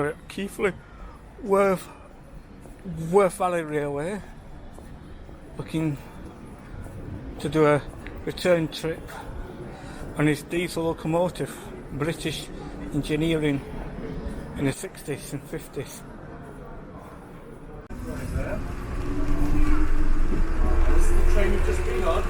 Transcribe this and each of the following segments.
we're at Keighley, Worth Valley Railway, looking to do a return trip on his diesel locomotive, British engineering in the 60s and 50s. This is the train you've just been on.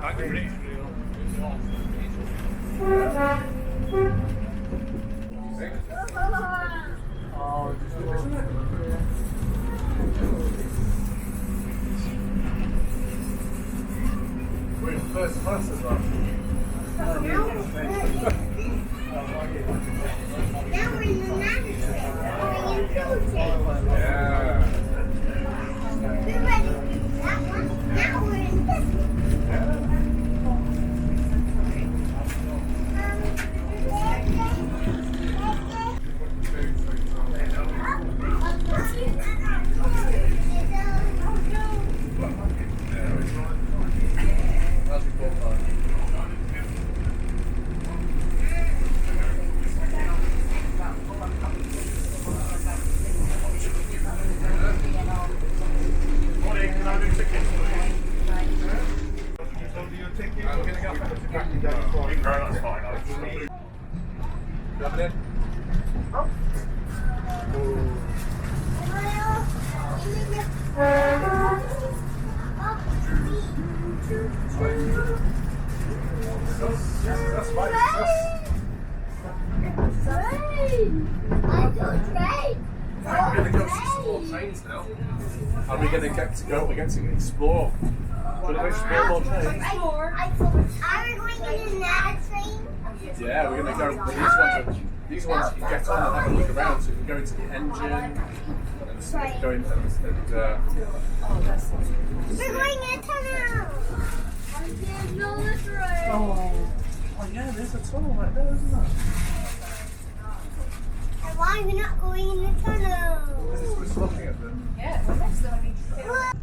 Like the British We're in first class as well. Now we're in the Yeah. We're ready to do that one. Now we're in this How's your boat going? Morning, can I do tickets, please? I'm going to go back to Mcdowell. That's fine. I'll just leave. You have it in? That's fine. We're going to go see some more trains now. And we're going to get to go, we get to explore. We're going to explore more trains. Are we going in that train? Yeah, we're going to go, these ones you get on and have a look around, so you can go into the engine and go into We're going in a tunnel. Oh yeah, there's a tunnel right there, isn't there? And why are we not going in the tunnel? Because it's just looking at them. Yeah, well, next time we need to Look.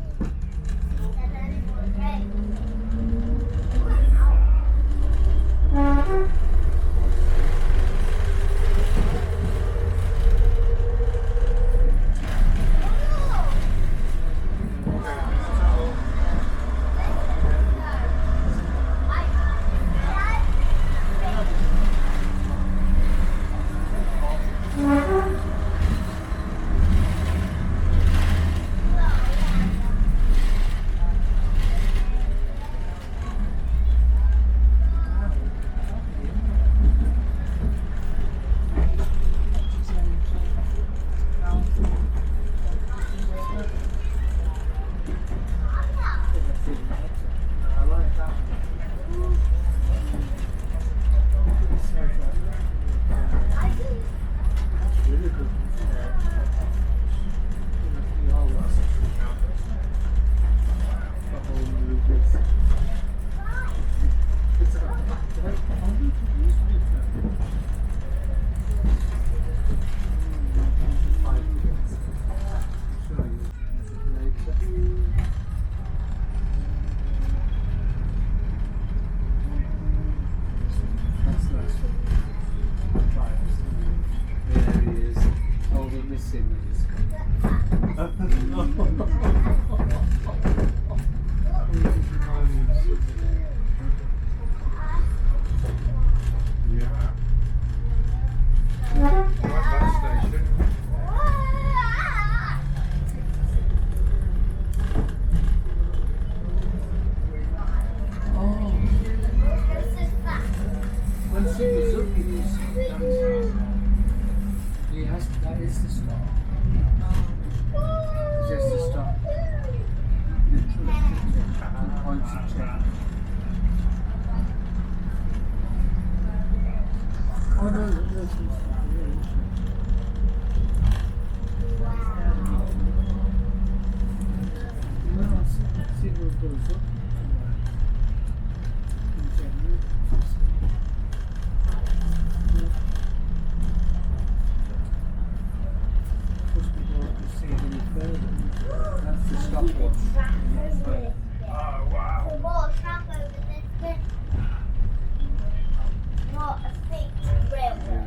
That is the stop. Just the stop. And points of change. Oh no, there's some stuff. No, see what goes up. That's the stopwatch. Oh, wow. The ball trap over this. got a big railway.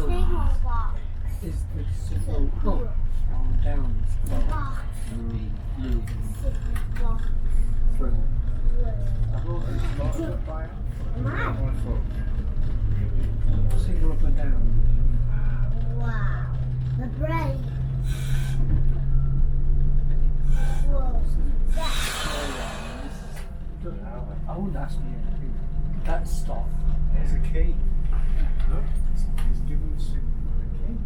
Signal box. Is the signal up or down? Box. Blue. Signal box. Through. Mine. Signal up or down? Wow. The brain. Whoa. I wouldn't ask me anything. That stop. There's a key. Look, he's giving us a key.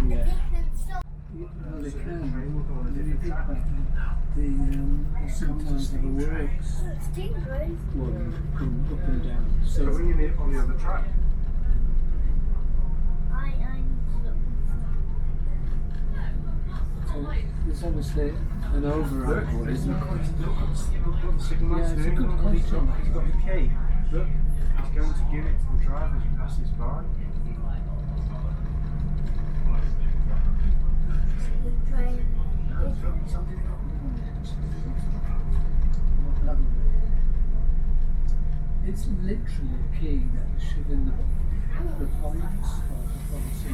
They can stop. Well, they can. Sometimes it works. Stingrays. Well, you come up and down. So So when you're on the other track, I need to look. there's obviously an override. look, Isn't look there? what the signal Yeah, light's it's a doing. good Look what he's question. done. He's got the key. Look, he's going to give it to the driver as he passes by. It's literally a key that is shoving the points of the policy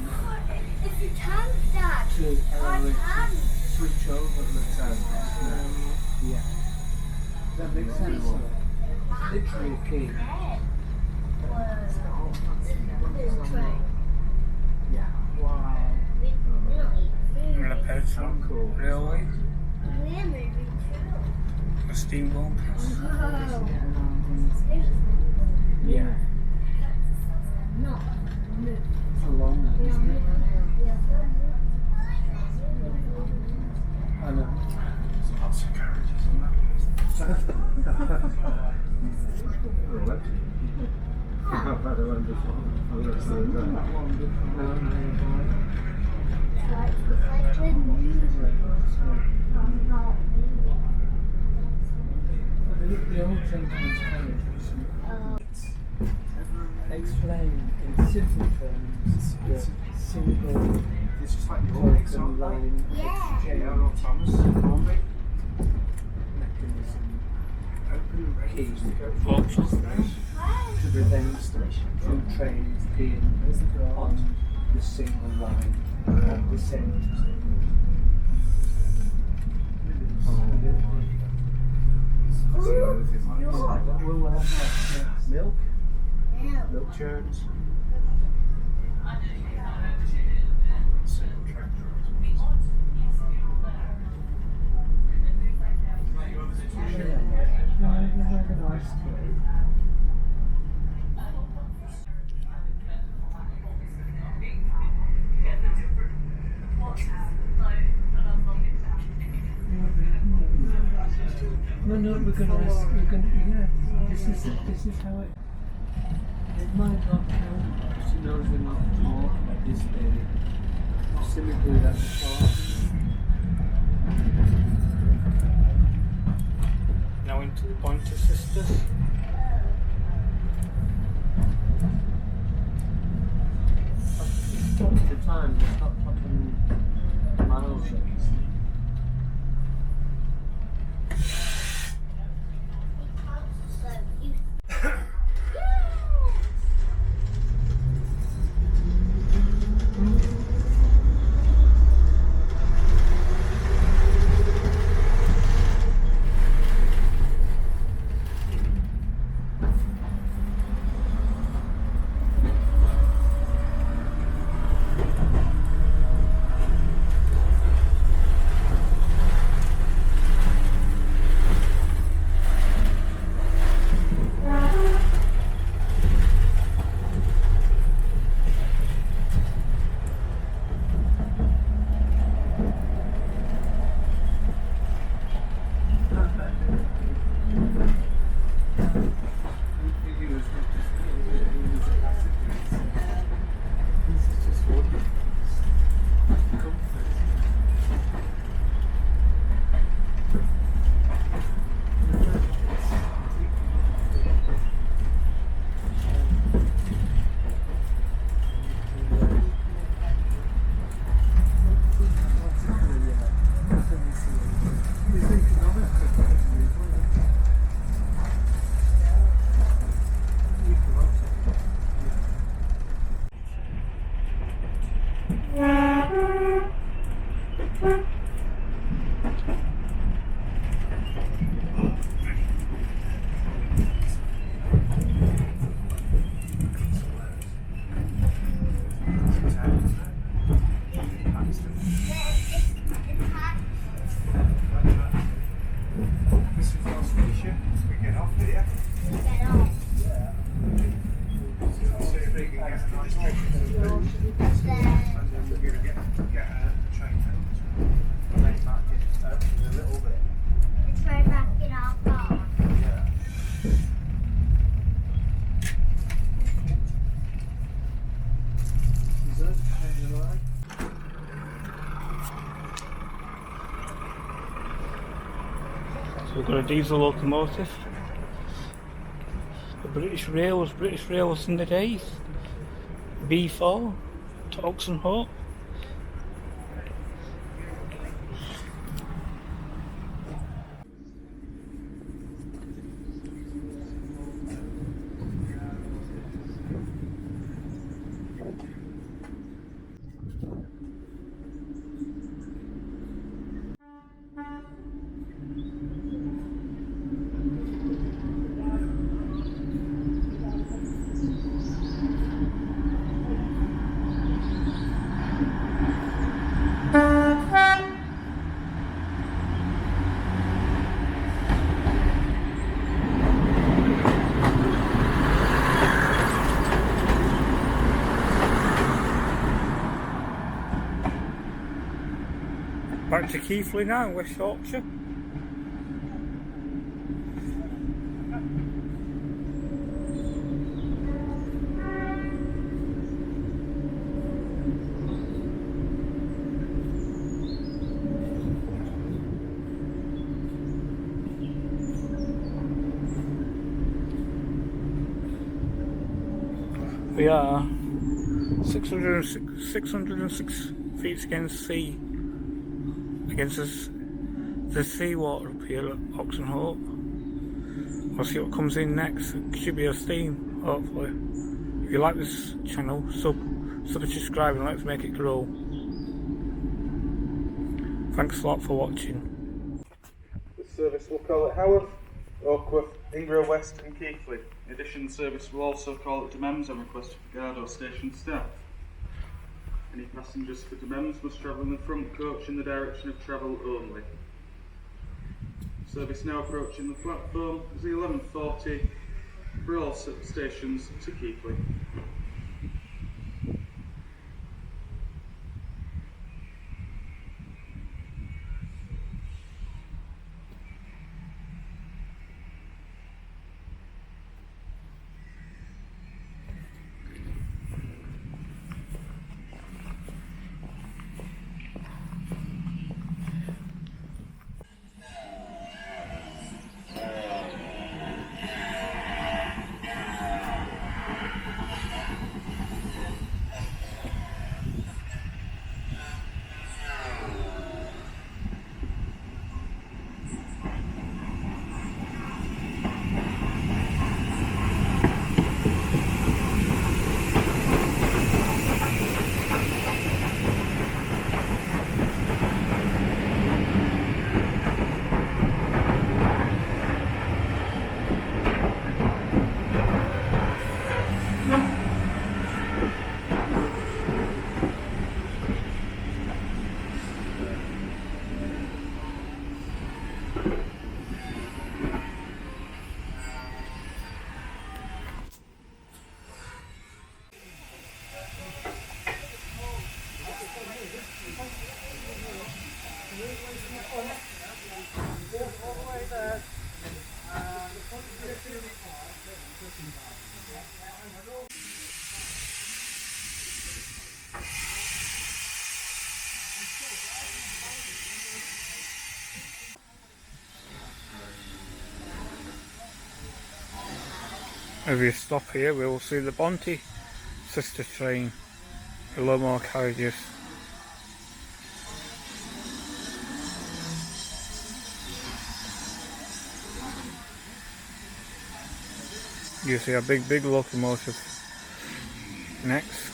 If you turn that, to allow it to switch over the yeah. Does that make sense? It's literally a key. Yeah. Wow. Railway, We're moving a steamboat. Yeah. Not move. Along that, We are isn't it? moving. I know. There's lots of carriages on that. I've had one before. That one It's like when you not the old gentleman's carriage. Explain in simple terms the single It's just like the old token line Yeah. J.R. Thomas Conway. mechanism Open and ready Keys. to go Bolts. from the station to prevent station. two trains being on the single line at the same time. That's the other thing like this. We'll have that next. Milk, Yeah. milk churns. Single track drives. No, we're gonna yeah, this is how it might not count, she knows we're not talking at this stage. Simply that's part. Now into the Pointer Sisters. Stop the time, it's not talking miles. So you. It's right back in our car. Is that kind of right? So we've got a diesel locomotive. The British Rails in the days. B4 to Oxenhope. Back to Keighley now, West Yorkshire. We are 606 feet against sea, against the seawater up here at Oxenhope. We'll see what comes in next. It should be a steam, hopefully. If you like this channel, subscribe and let's make it grow. Thanks a lot for watching. This service will call it Haworth, Oakworth, Ingrove West and Keighley. In addition, the service will also call at Demems on request of guard or station staff. Any passengers for Demems must travel in the front coach in the direction of travel only. Service now approaching the platform is the 11:40 for all stations to Keighley. If we stop here, we will see the Bonty sister train. A lot more carriages. You see a big locomotive next.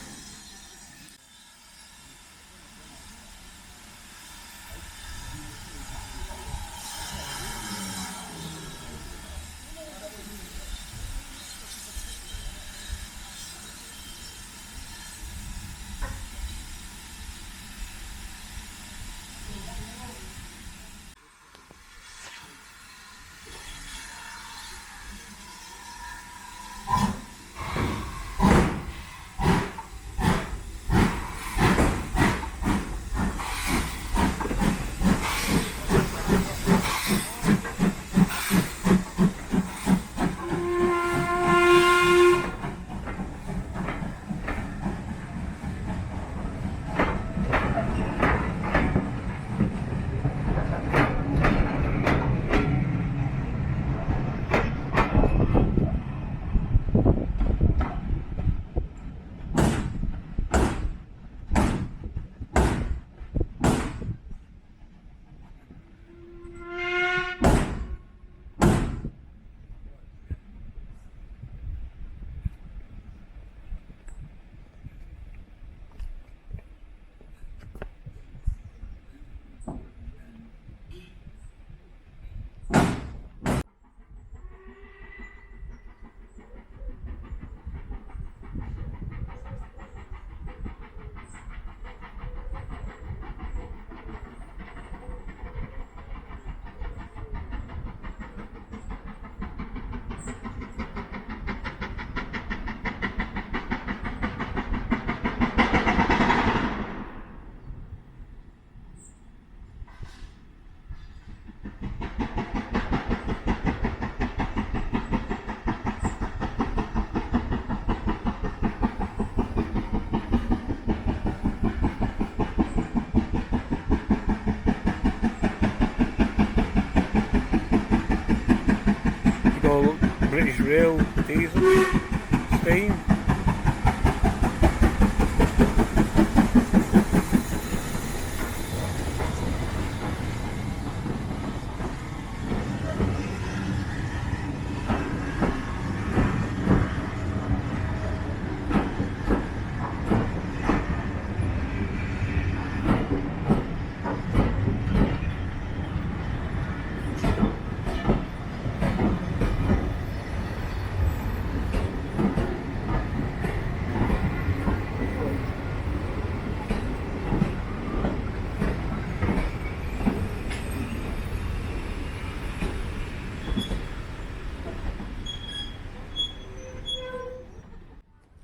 British Rail diesel steam.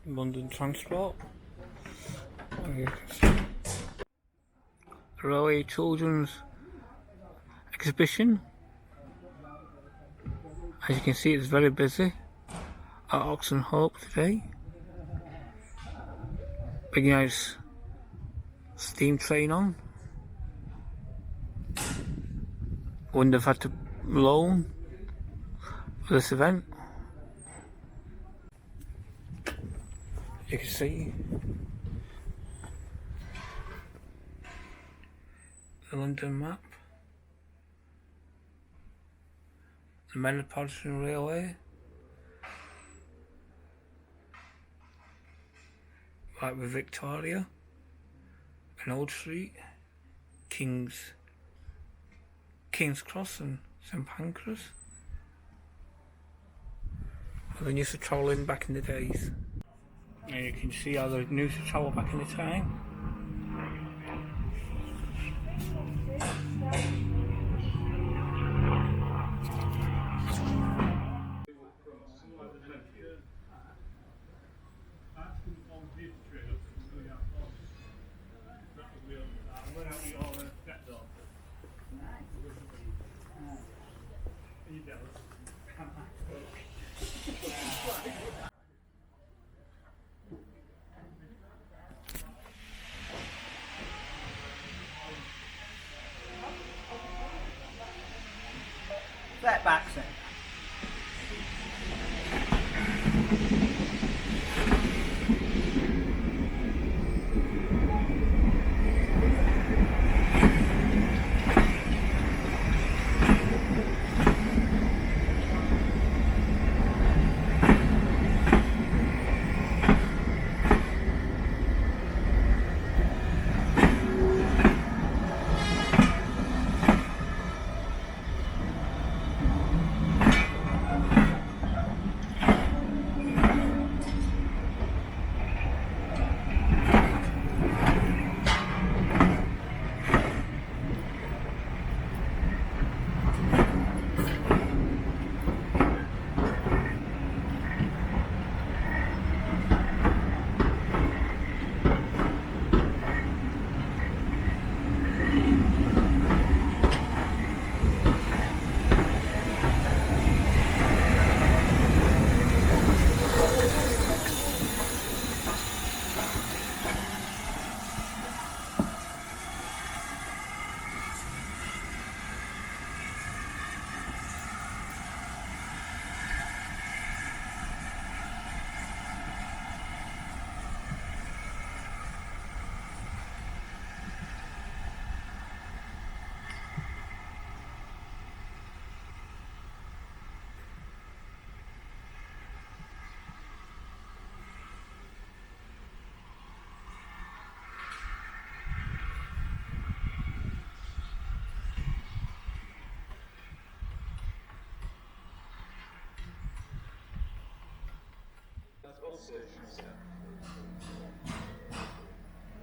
London Transport. Railway Children's Exhibition. As you can see, it's very busy at Oxon Hope today. Big nice steam train on. Wouldn't have had to loan for this event. You can see the London map, the Metropolitan Railway, right with Victoria and Old Street, King's Cross and St Pancras. They used to travel in back in the days. And you can see how they used to travel back in the time. That back then.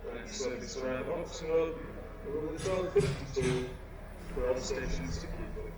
The next service around Oxon Road will be the 12:52 for all stations to keep up.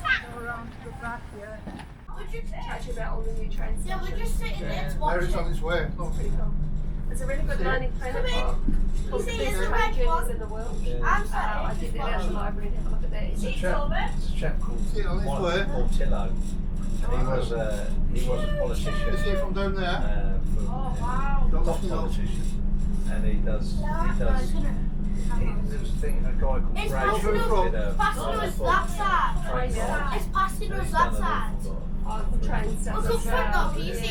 Go around to the back, yeah. Would you Chat to you about all the new train Yeah, we're just sitting there to watch There it's it. on its way. Look. Pretty cool. It's a really good learning planet Come for You the see, best it's a train red journeys one. in the world. I'm sorry. I did that at the library and had a look at that. It's a It's chap. over. It's a chap called See it on his Mike way. Portillo. And he was a politician. Is he from down there? Oh wow. Top politician. And he does. There was a thing, a guy called It's Ray passing who us, did a passing us that side. It's passing us that side. Oh, the train stuff. Look up front though, can you see it?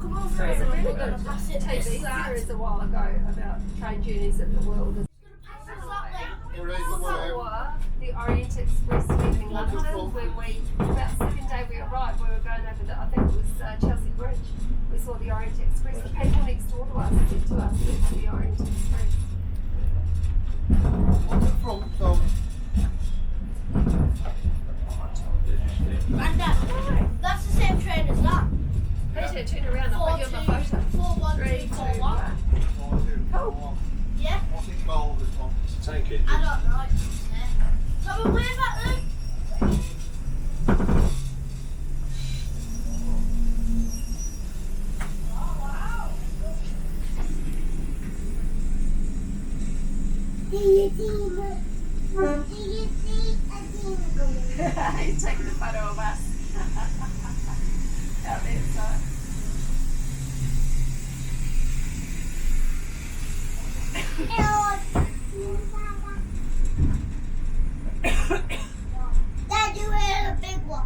Come over There's a here. really We're gonna good pass it TV this side. series a while ago about train journeys in the world. Pass us that way. Or the Orient Express leaving London when we, about the second day we arrived, we were going over the, I think it was Chelsea Bridge. We saw the Orient Express. The people next door to us said to us, it's the Orient Express. On the front, so. Granddad, that's the same train as that. Peter, turn around, I'll put you on my photo. 41241. Cool. Yeah? What's it called, this one? It's a tank engine. I don't know. So we're way back then. Do you see a demon coming? He's taking a photo of us. Out there, so. Dad, you had a big one.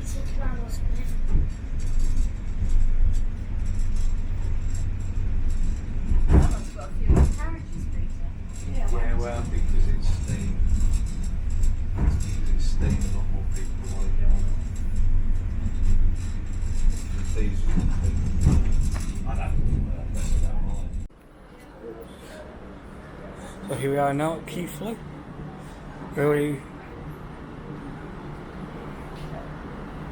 He's a camera split. That one's got a few carriages, Peter. Yeah, well, because it's steam. Because it's steam, a lot more people want to get on it. These, I don't mess about mine. So here we are now at Keighley. Really,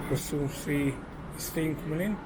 you'll soon see the steam coming in.